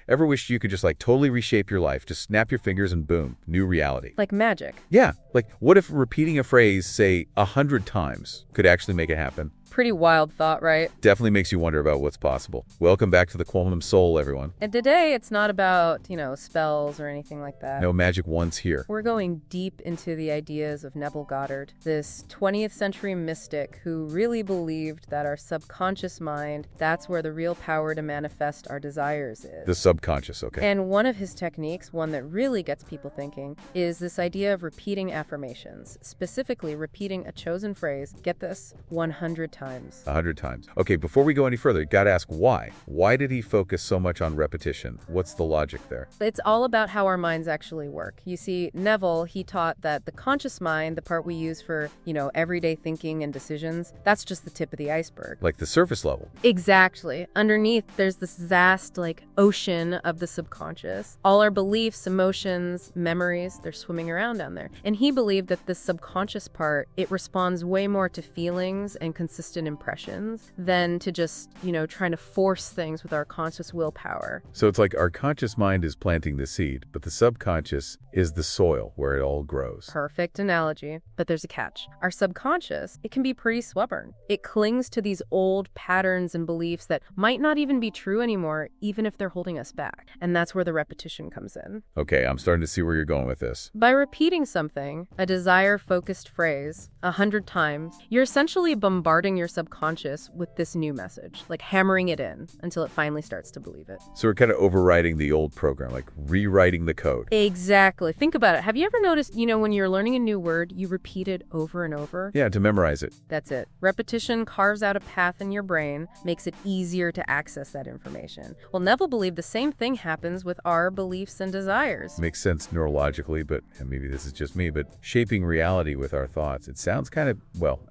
Ever wished you could just like totally reshape your life? Just snap your fingers and boom, new reality. Like magic. Yeah, like what if repeating a phrase, say, 100 times could actually make it happen? Pretty wild thought, right? Definitely makes you wonder about what's possible. Welcome back to the Quantum Soul, everyone. And today, it's not about, spells or anything like that. No magic wands here. We're going deep into the ideas of Neville Goddard, this 20th century mystic who really believed that our subconscious mind, that's where the real power to manifest our desires is. The subconscious, okay. And one of his techniques, one that really gets people thinking, is this idea of repeating affirmations, specifically repeating a chosen phrase, get this, 100 times. 100 times. Okay, before we go any further, you gotta ask why. Why did he focus so much on repetition? What's the logic there? It's all about how our minds actually work. You see, Neville, he taught that the conscious mind, the part we use for, everyday thinking and decisions, that's just the tip of the iceberg. Like the surface level. Exactly. Underneath, there's this vast, ocean of the subconscious. All our beliefs, emotions, memories, they're swimming around down there. And he believed that this subconscious part, it responds way more to feelings and consistent impressions than to just, trying to force things with our conscious willpower. So it's like our conscious mind is planting the seed, but the subconscious is the soil where it all grows. Perfect analogy. But there's a catch. Our subconscious, it can be pretty stubborn. It clings to these old patterns and beliefs that might not even be true anymore, even if they're holding us back. And that's where the repetition comes in. Okay, I'm starting to see where you're going with this. By repeating something, a desire-focused phrase, 100 times, you're essentially bombarding your subconscious with this new message, like hammering it in until it finally starts to believe it. So we're kind of overriding the old program, like rewriting the code. Exactly. Think about it. Have you ever noticed, when you're learning a new word, you repeat it over and over? Yeah, to memorize it. That's it. Repetition carves out a path in your brain, makes it easier to access that information. Well, Neville believed the same thing happens with our beliefs and desires. Makes sense neurologically, but and maybe this is just me, but shaping reality with our thoughts, it sounds kind of,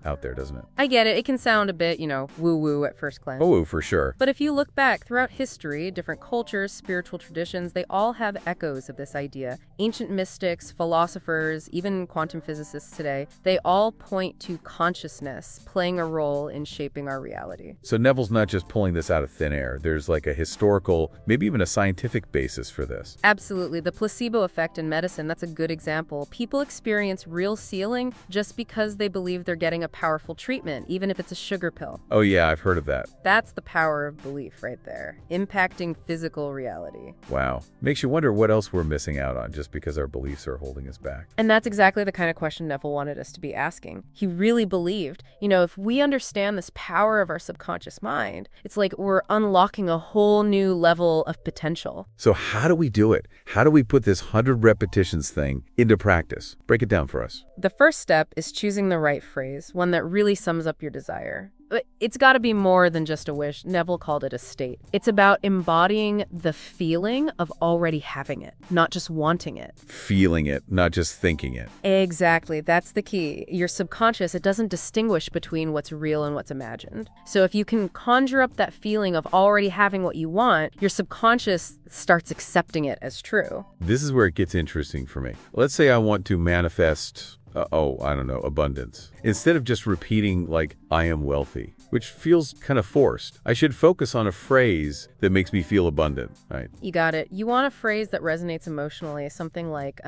out there, doesn't it? I get it. It can sound a bit, woo-woo at first glance. Oh, for sure. But if you look back throughout history, different cultures, spiritual traditions, they all have echoes of this idea. Ancient mystics, philosophers, even quantum physicists today, they all point to consciousness playing a role in shaping our reality. So Neville's not just pulling this out of thin air. There's like a historical, maybe even a scientific basis for this. Absolutely. The placebo effect in medicine, that's a good example. People experience real healing just because they believe they're getting a powerful treatment, even if it's a sugar pill. Oh yeah, I've heard of that. That's the power of belief right there, impacting physical reality. Wow. Makes you wonder what else we're missing out on just because our beliefs are holding us back. And that's exactly the kind of question Neville wanted us to be asking. He really believed, if we understand this power of our subconscious mind, it's like we're unlocking a whole new level of potential. So how do we do it? How do we put this 100 repetitions thing into practice? Break it down for us. The first step is choosing the right phrase, one that really sums up your desire. But it's got to be more than just a wish. Neville called it a state. It's about embodying the feeling of already having it, not just wanting it. Feeling it, not just thinking it. Exactly. That's the key. Your subconscious, it doesn't distinguish between what's real and what's imagined. So if you can conjure up that feeling of already having what you want, your subconscious starts accepting it as true. This is where it gets interesting for me. Let's say I want to manifest abundance. Instead of just repeating like, I am wealthy, which feels kind of forced, I should focus on a phrase that makes me feel abundant, right? You got it. You want a phrase that resonates emotionally, something like,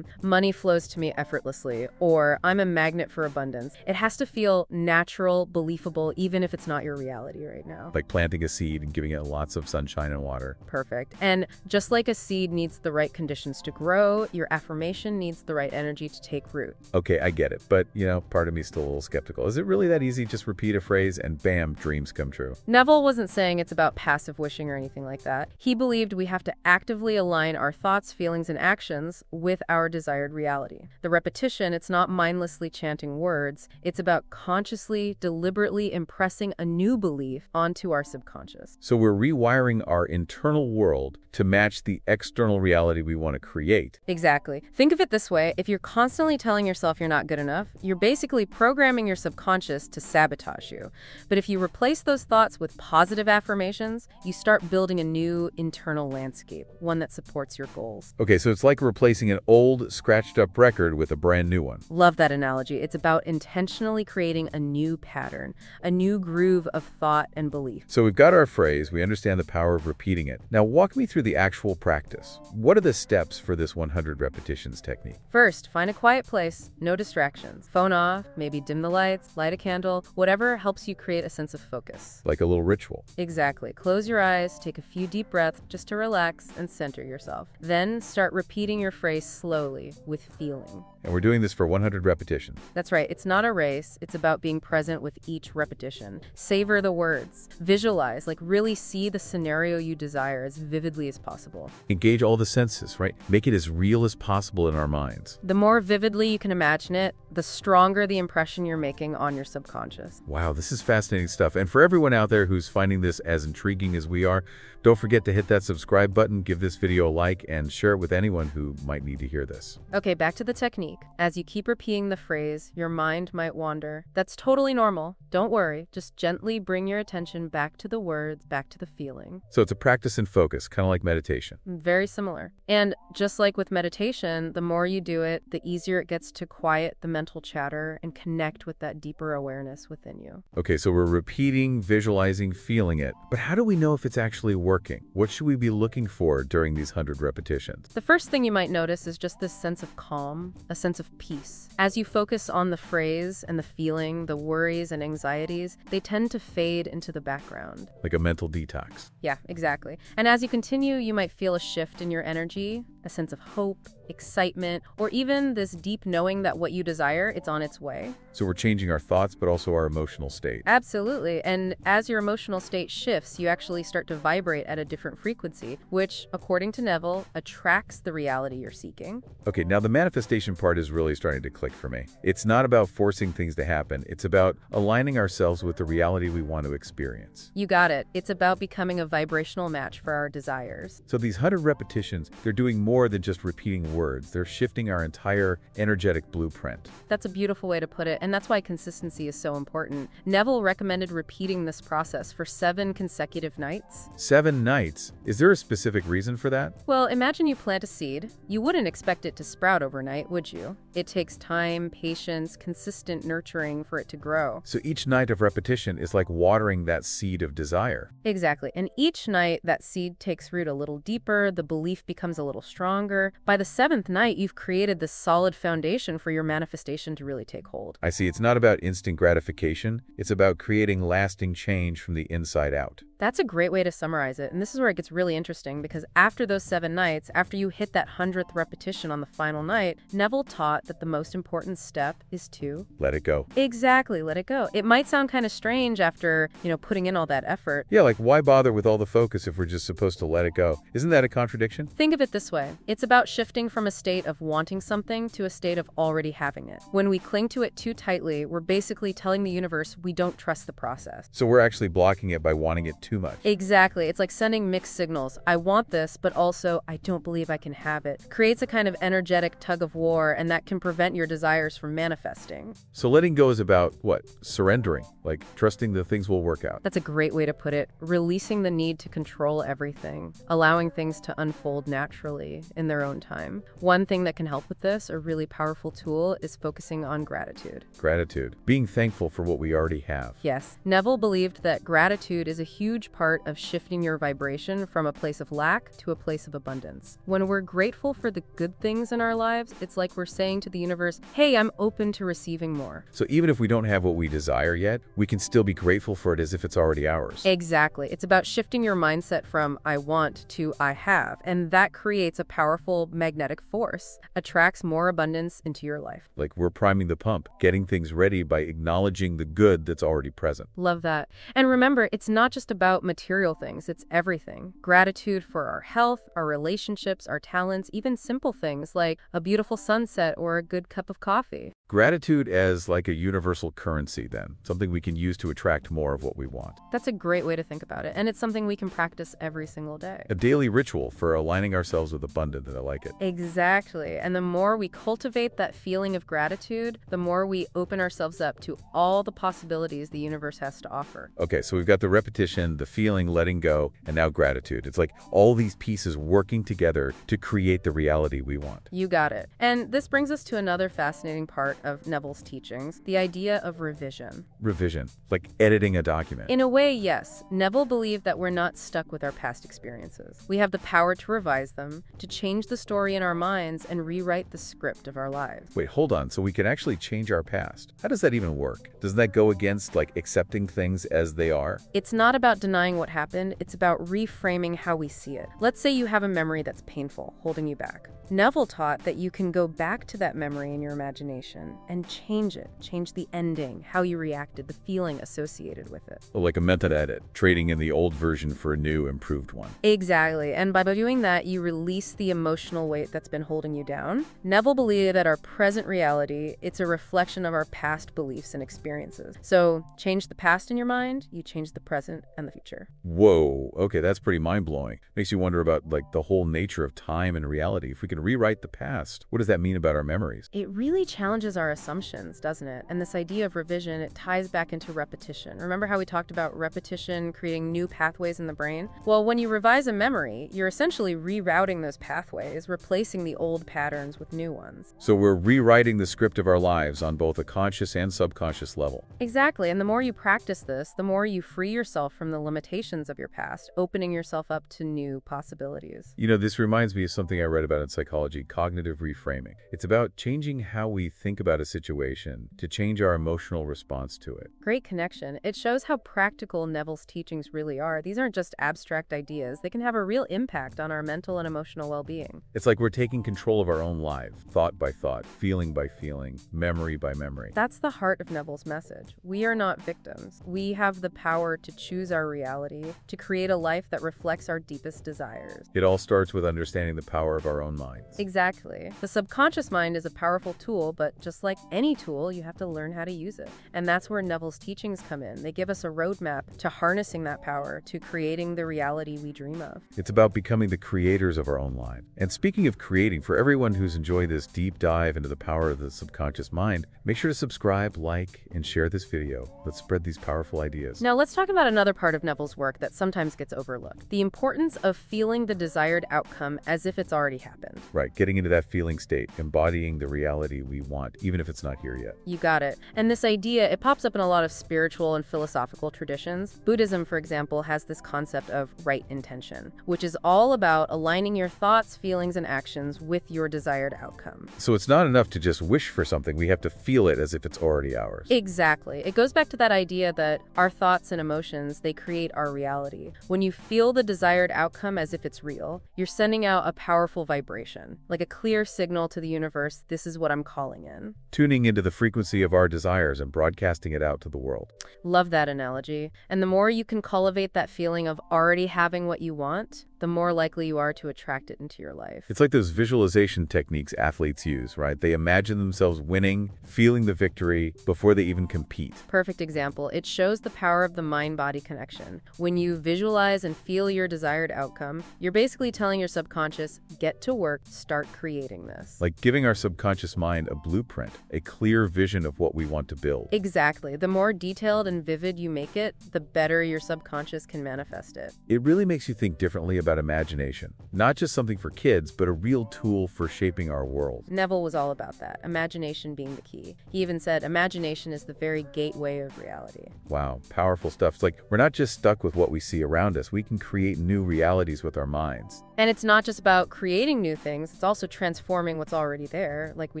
money flows to me effortlessly, or I'm a magnet for abundance. It has to feel natural, believable, even if it's not your reality right now. Like planting a seed and giving it lots of sunshine and water. Perfect. And just like a seed needs the right conditions to grow, your affirmation needs the right energy to take root. Okay, I get it. But, part of me is still a little skeptical. Is it really that easy? Just repeat a phrase and bam, dreams come true. Neville wasn't saying it's about passive wishing or anything like that. He believed we have to actively align our thoughts, feelings, and actions with our desired reality. The repetition, it's not mindlessly chanting words. It's about consciously, deliberately impressing a new belief onto our subconscious. So we're rewiring our internal world to match the external reality we want to create. Exactly. Think of it this way. If you're constantly telling yourself yourself you're not good enough, you're basically programming your subconscious to sabotage you. But if you replace those thoughts with positive affirmations, you start building a new internal landscape, one that supports your goals. Okay, so it's like replacing an old, scratched-up record with a brand new one. Love that analogy. It's about intentionally creating a new pattern, a new groove of thought and belief. So we've got our phrase, we understand the power of repeating it. Now walk me through the actual practice. What are the steps for this 100 repetitions technique? First, find a quiet place, no distractions. Phone off, maybe dim the lights, light a candle, whatever helps you create a sense of focus. Like a little ritual. Exactly. Close your eyes, take a few deep breaths just to relax and center yourself. Then start repeating your phrase slowly, with feeling. And we're doing this for 100 repetitions. That's right. It's not a race. It's about being present with each repetition. Savor the words. Visualize, like really see the scenario you desire as vividly as possible. Engage all the senses, right? Make it as real as possible in our minds. The more vividly you can imagine it, the stronger the impression you're making on your subconscious. Wow, this is fascinating stuff. And for everyone out there who's finding this as intriguing as we are, don't forget to hit that subscribe button, give this video a like, and share it with anyone who might need to hear this. Okay, back to the technique. As you keep repeating the phrase, your mind might wander. That's totally normal. Don't worry. Just gently bring your attention back to the words, back to the feeling. So it's a practice and focus, kind of like meditation. Very similar. And just like with meditation, the more you do it, the easier it gets to quiet the mental chatter and connect with that deeper awareness within you. Okay, so we're repeating, visualizing, feeling it. But how do we know if it's actually working? What should we be looking for during these 100 repetitions? The first thing you might notice is just this sense of calm, a sense of peace. As you focus on the phrase and the feeling, the worries and anxieties, they tend to fade into the background. Like a mental detox. Yeah, exactly. And as you continue, you might feel a shift in your energy, a sense of hope, excitement, or even this deep knowing that what you desire, it's on its way. So we're changing our thoughts, but also our emotional state. Absolutely. And as your emotional state shifts, you actually start to vibrate at a different frequency, which, according to Neville, attracts the reality you're seeking. Okay, now the manifestation part is really starting to click for me. It's not about forcing things to happen. It's about aligning ourselves with the reality we want to experience. You got it. It's about becoming a vibrational match for our desires. So these 100 repetitions, they're doing more than just repeating words. They're shifting our entire energetic blueprint. That's a beautiful way to put it, and that's why consistency is so important. Neville recommended repeating this process for 7 consecutive nights. 7 nights? Is there a specific reason for that? Well, imagine you plant a seed. You wouldn't expect it to sprout overnight, would you? It takes time, patience, consistent nurturing for it to grow. So each night of repetition is like watering that seed of desire. Exactly. And each night, that seed takes root a little deeper, the belief becomes a little stronger. By the 7th night, you've created this solid foundation for your manifestation to really take hold. I see. It's not about instant gratification. It's about creating lasting change from the inside out. That's a great way to summarize it. And this is where it gets really interesting, because after those 7 nights, after you hit that 100th repetition on the final night, Neville taught that the most important step is to let it go. Exactly, let it go. It might sound kind of strange after, putting in all that effort. Yeah, like why bother with all the focus if we're just supposed to let it go? Isn't that a contradiction? Think of it this way. It's about shifting from a state of wanting something to a state of already having it. When we cling to it too tightly, we're basically telling the universe we don't trust the process. So we're actually blocking it by wanting it too much. Exactly. It's like sending mixed signals. I want this, but also I don't believe I can have it. Creates a kind of energetic tug of war, and that can prevent your desires from manifesting. So letting go is about what? Surrendering, like trusting that things will work out. That's a great way to put it. Releasing the need to control everything, allowing things to unfold naturally in their own time. One thing that can help with this, a really powerful tool, is focusing on gratitude. Gratitude. Being thankful for what we already have. Yes. Neville believed that gratitude is a huge part of shifting your vibration from a place of lack to a place of abundance. When we're grateful for the good things in our lives, it's like we're saying to the universe, hey, I'm open to receiving more. So even if we don't have what we desire yet, we can still be grateful for it as if it's already ours. Exactly. It's about shifting your mindset from I want to I have, and that creates a powerful magnetic force, attracts more abundance into your life. Like we're priming the pump, getting things ready by acknowledging the good that's already present. Love that. And remember, it's not just about material things, it's everything. Gratitude for our health, our relationships, our talents, even simple things like a beautiful sunset or a good cup of coffee. Gratitude as like a universal currency then, something we can use to attract more of what we want. That's a great way to think about it, and it's something we can practice every single day. A daily ritual for aligning ourselves with abundance, and I like it. Exactly. And the more we cultivate that feeling of gratitude, the more we open ourselves up to all the possibilities the universe has to offer. Okay, so we've got the repetition, the feeling, letting go, and now gratitude. It's like all these pieces working together to create the reality we want. You got it. And this brings us to another fascinating part of Neville's teachings, the idea of revision. Revision, like editing a document. In a way, yes. Neville believed that we're not stuck with our past experiences. We have the power to revise them, to change the story in our minds, and rewrite the script of our lives. Wait, hold on. So we can actually change our past. How does that even work? Doesn't that go against like accepting things as they are? It's not about denying what happened, it's about reframing how we see it. Let's say you have a memory that's painful, holding you back. Neville taught that you can go back to that memory in your imagination and change it, change the ending, how you reacted, the feeling associated with it. Like a method edit, trading in the old version for a new, improved one. Exactly, and by doing that, you release the emotional weight that's been holding you down. Neville believed that our present reality, it's a reflection of our past beliefs and experiences. So, change the past in your mind, you change the present and the future. Whoa, okay, that's pretty mind-blowing. Makes you wonder about like the whole nature of time and reality. If we can rewrite the past, what does that mean about our memories? It really challenges our assumptions, doesn't it? And this idea of revision, it ties back into repetition. Remember how we talked about repetition creating new pathways in the brain? Well, when you revise a memory, you're essentially rerouting those pathways, replacing the old patterns with new ones. So we're rewriting the script of our lives on both a conscious and subconscious level. Exactly, and the more you practice this, the more you free yourself from the limitations of your past, opening yourself up to new possibilities. You know, this reminds me of something I read about in psychology, cognitive reframing. It's about changing how we think about a situation to change our emotional response to it. Great connection. It shows how practical Neville's teachings really are. These aren't just abstract ideas. They can have a real impact on our mental and emotional well-being. It's like we're taking control of our own lives, thought by thought, feeling by feeling, memory by memory. That's the heart of Neville's message. We are not victims. We have the power to choose our reality, to create a life that reflects our deepest desires. It all starts with understanding the power of our own minds. Exactly. The subconscious mind is a powerful tool, but just like any tool, you have to learn how to use it. And that's where Neville's teachings come in. They give us a roadmap to harnessing that power, to creating the reality we dream of. It's about becoming the creators of our own life. And speaking of creating, for everyone who's enjoyed this deep dive into the power of the subconscious mind, make sure to subscribe, like, and share this video. Let's spread these powerful ideas. Now let's talk about another part of Neville's work that sometimes gets overlooked. The importance of feeling the desired outcome as if it's already happened. Right, getting into that feeling state, embodying the reality we want, even if it's not here yet. You got it. And this idea, it pops up in a lot of spiritual and philosophical traditions. Buddhism, for example, has this concept of right intention, which is all about aligning your thoughts, feelings, and actions with your desired outcome. So it's not enough to just wish for something, we have to feel it as if it's already ours. Exactly. It goes back to that idea that our thoughts and emotions, they create our reality. When you feel the desired outcome as if it's real, you're sending out a powerful vibration, like a clear signal to the universe, this is what I'm calling in. Tuning into the frequency of our desires and broadcasting it out to the world. Love that analogy. And the more you can cultivate that feeling of already having what you want, the more likely you are to attract it into your life. It's like those visualization techniques athletes use, right? They imagine themselves winning, feeling the victory before they even compete. Perfect example. It shows the power of the mind-body connection. When you visualize and feel your desired outcome, you're basically telling your subconscious, get to work, start creating this. Like giving our subconscious mind a blueprint, a clear vision of what we want to build. Exactly. The more detailed and vivid you make it, the better your subconscious can manifest it. It really makes you think differently about imagination. Not just something for kids, but a real tool for shaping our world. Neville was all about that, imagination being the key. He even said imagination is the very gateway of reality. Wow, powerful stuff. It's like we're not just stuck with what we see around us. We can create new realities with our minds. And it's not just about creating new things, it's also transforming what's already there, like we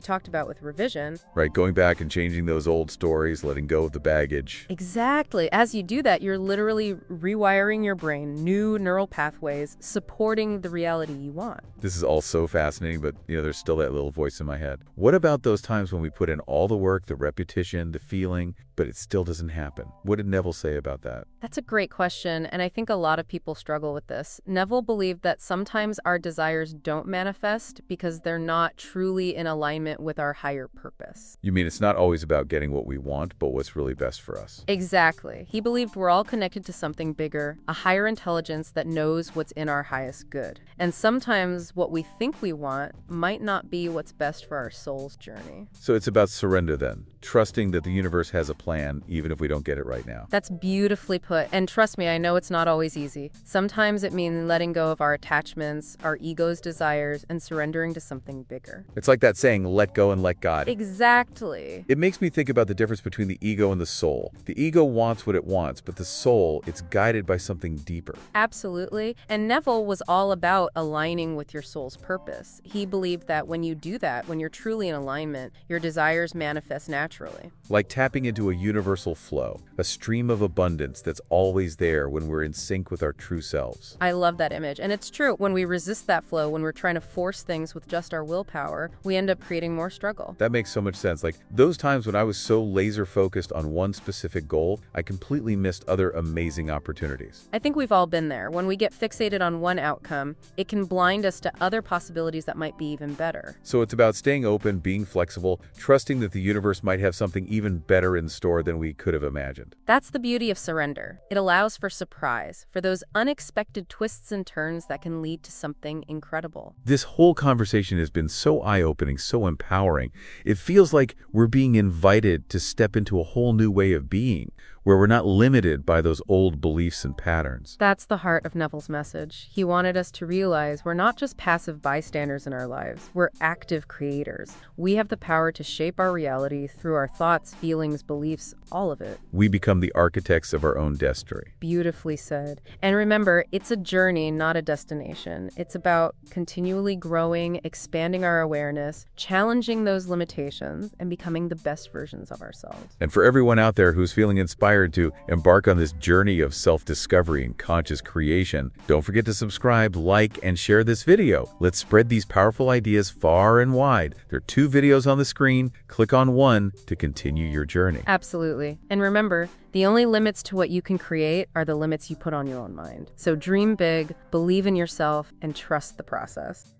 talked about with revision. Right, going back and changing those old stories, letting go of the baggage. Exactly. As you do that, you're literally rewiring your brain, new neural pathways, supporting the reality you want. This is all so fascinating, but there's still that little voice in my head. What about those times when we put in all the work, the repetition, the feeling, but it still doesn't happen. What did Neville say about that? That's a great question, and I think a lot of people struggle with this. Neville believed that sometimes our desires don't manifest because they're not truly in alignment with our higher purpose. You mean it's not always about getting what we want, but what's really best for us? Exactly. He believed we're all connected to something bigger, a higher intelligence that knows what's in our highest good. And sometimes what we think we want might not be what's best for our soul's journey. So it's about surrender then, trusting that the universe has a plan even if we don't get it right now. That's beautifully put. And trust me, I know it's not always easy. Sometimes it means letting go of our attachments, our ego's desires, and surrendering to something bigger. It's like that saying, let go and let God. Exactly. It makes me think about the difference between the ego and the soul. The ego wants what it wants, but the soul, it's guided by something deeper. Absolutely. And Neville was all about aligning with your soul's purpose. He believed that when you do that, when you're truly in alignment, your desires manifest naturally. Like tapping into a universal flow, a stream of abundance that's always there when we're in sync with our true selves. I love that image. And it's true. When we resist that flow, when we're trying to force things with just our willpower, we end up creating more struggle. That makes so much sense. Like those times when I was so laser focused on one specific goal, I completely missed other amazing opportunities. I think we've all been there. When we get fixated on one outcome, it can blind us to other possibilities that might be even better. So it's about staying open, being flexible, trusting that the universe might have something even better in store than we could have imagined. That's the beauty of surrender. It allows for surprise, for those unexpected twists and turns that can lead to something incredible. This whole conversation has been so eye-opening, so empowering. It feels like we're being invited to step into a whole new way of being, where we're not limited by those old beliefs and patterns. That's the heart of Neville's message. He wanted us to realize we're not just passive bystanders in our lives, we're active creators. We have the power to shape our reality through our thoughts, feelings, beliefs, all of it. We become the architects of our own destiny. Beautifully said. And remember, it's a journey, not a destination. It's about continually growing, expanding our awareness, challenging those limitations, and becoming the best versions of ourselves. And for everyone out there who's feeling inspired to embark on this journey of self-discovery and conscious creation, don't forget to subscribe, like, and share this video. Let's spread these powerful ideas far and wide. There are 2 videos on the screen. Click on one to continue your journey. Absolutely. And remember, the only limits to what you can create are the limits you put on your own mind. So dream big, believe in yourself, and trust the process.